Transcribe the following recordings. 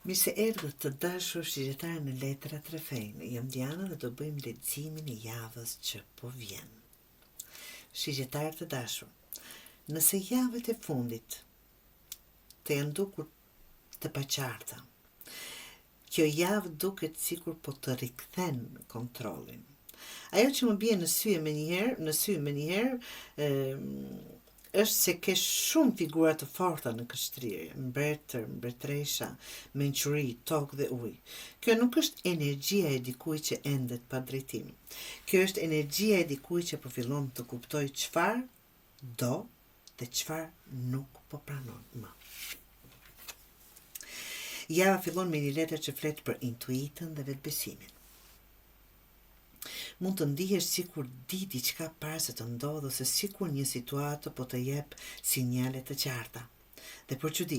Mi se erdhët të dashur shqiptarë në Letra Trefejnë. Jam Diana dhe do bëjmë leximin e javës që po vjen. Shqiptarë të dashur, nëse javët e fundit të janë dukur të paqarta, kjo javë duket sikur po të rikthen kontrollin. Ajo që më bie në sy më njëherë, është se ke shumë figura të forta në kështrirje, mbretër, mbretresha, mençuri, tokë dhe ujë. Kjo nuk është energjia e dikujt që endet pa drejtim. Kjo është energjia e dikujt që po fillon të kuptoj çfarë do dhe çfarë nuk po pranon më. Java fillon me një letër që flet për intuitën dhe vetbesimin. Mund të ndihesh sikur di diçka para se të ndodhë ose sikur një situatë po të jep sinjale të qarta. Dhe për çudi,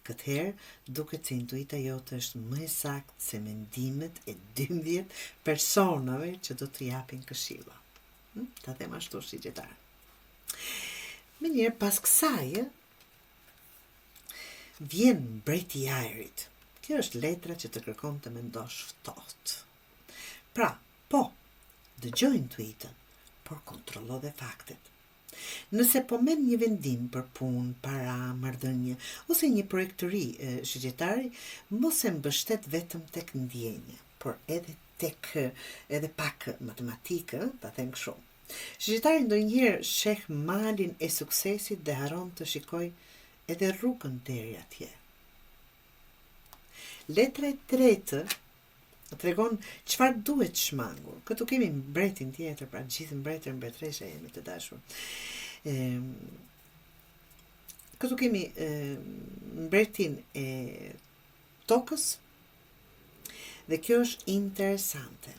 këtë herë duket se intuita jote është më e saktë se mendimet e 12 personave që do të japin këshilla. Ta them ashtu shqiptar. Mënyrë pas kësaj vjen mbreti i ajrit. Kjo është letra që të kërkon të mendosh ftohtë. Pra, po, dëgjoj intuitën, por kontrollo dhe faktet. Nëse po merr një vendim për punë, para, marrëdhënie ose një projekt të ri, shqiptari, mos e mbështet vetëm tek ndjenja, por edhe pak matematikë, ta them kështu. Shqiptari ndonjëherë sheh malin e suksesit dhe haron të shikoj edhe rrugën deri atje. Letra e tretë tregon çfarë duhet shmangur. Këtu kemi mbretin tjetër, pra gjithë mbretër, mbretresha jemi të dashur. Këtu kemi mbretin e tokës dhe kjo është interesante.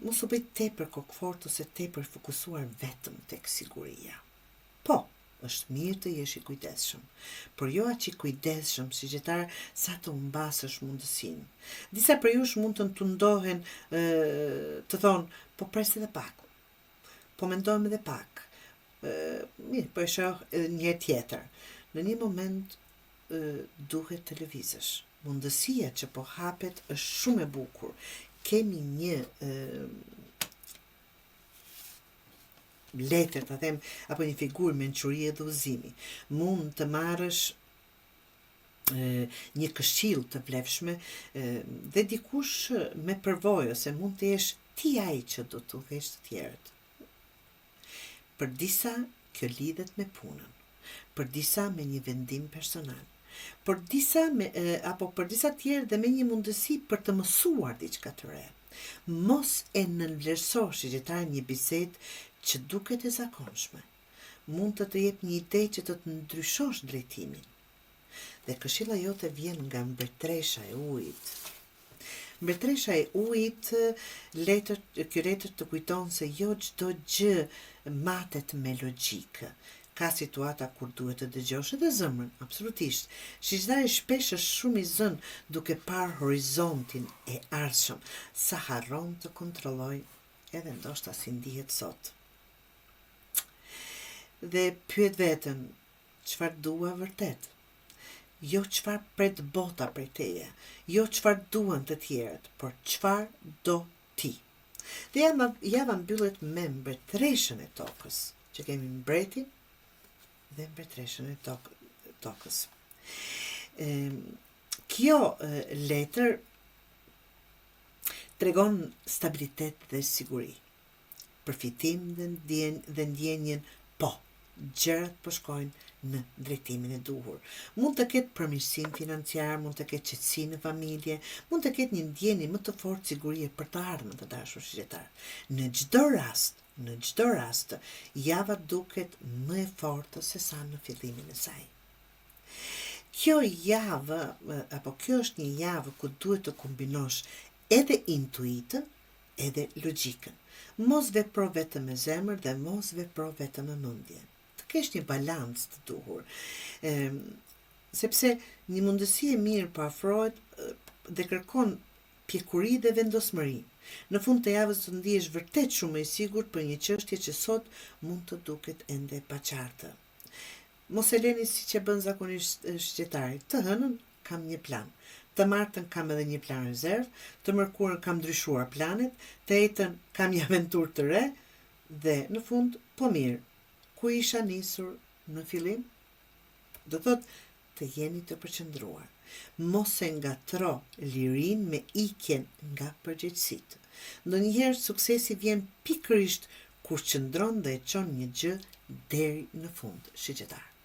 Mos u bëj tepër kokfort ose tepër fokusuar vetëm tek siguria. Po, është mirë të jesh i kujdesshëm, por jo aq i kujdesshëm shqiptar sa të humbasësh mundësinë. Disa prej jush mund të tundohen të thonë, po pres edhe pak, po mendojmë edhe pak, mirë, po e shoh një tjetër. Në një moment duhet të lëvizësh. Mundësia që po hapet është shumë e bukur. Kemi një letër, ta them, apo një figurë mençurie dhe udhëzimi. Mund të marrësh një këshill të vlefshme dhe dikush me përvojë, ose mund të jesh ti ai që do të udhëhesh të tjerët. Për disa kjo lidhet me punën, për disa me një vendim personal, për disa tjerë dhe me një mundësi për të mësuar diçka të re. Mos e nënvlerëso shqiptar një bisedë që duket e zakonshme. Mund të jep një ide që të ndryshosh drejtimin. Dhe këshilla jote vjen nga mbretresha e ujit. Mbretresha e ujit, kjo letër të kujton se jo çdo gjë matet me logjikë. Ka situata kur duhet të dëgjosh edhe zemrën, absolutisht. Shqiptari shpesh është shumë i zënë duke parë horizontin e ardhshëm, sa harron të kontrolloj edhe ndoshta si ndihet sot. Dhe pyet veten, çfarë dua vërtet? Jo çfarë pret bota prej teje, jo çfarë duan të tjerët, por çfarë do ti. Dhe java mbyllet me mbretreshën e tokës, që kemi mbretin dhe mbretreshën e tokës. Kjo letër tregon stabilitet dhe siguri, përfitim dhe ndjenjen po. Gjërat po shkojnë në drejtimin e duhur. Mund të ketë përmirësim financiar, mund të ketë qetësi në familje, mund të ketë një ndjenjë më të fortë sigurie për të ardhmen të dashur shqiptar. Në çdo rast, java duket më e fortë se sa në fillimin e saj. Kjo është një javë ku duhet të kombinosh edhe intuitën, edhe logjikën. Mos vepro vetëm me zemër dhe mos vepro vetëm me mendje. Kesh një balancë të duhur. Sepse një mundësi e mirë po afrohet dhe kërkon pjekuri dhe vendosmëri. Në fund të javës të ndihesh vërtet shumë i sigurt për një çështje që sot mund të duket ende e paqartë. Mos e leni siç e bën zakonisht shqiptarit, të hënën kam një plan. Të martën kam edhe një plan rezervë, të mërkurën kam ndryshuar planet, të ejtën kam një aventurë të re, dhe në fund, po mirë, ku isha nisur në fillim? Do thot të jeni të përqendruar. Mos e ngatro lirin me ikjen nga përgjegjësitë. Ndonjëherë suksesi vjen pikërisht kur qëndron dhe e çon një gjë deri në fund, shigjetar.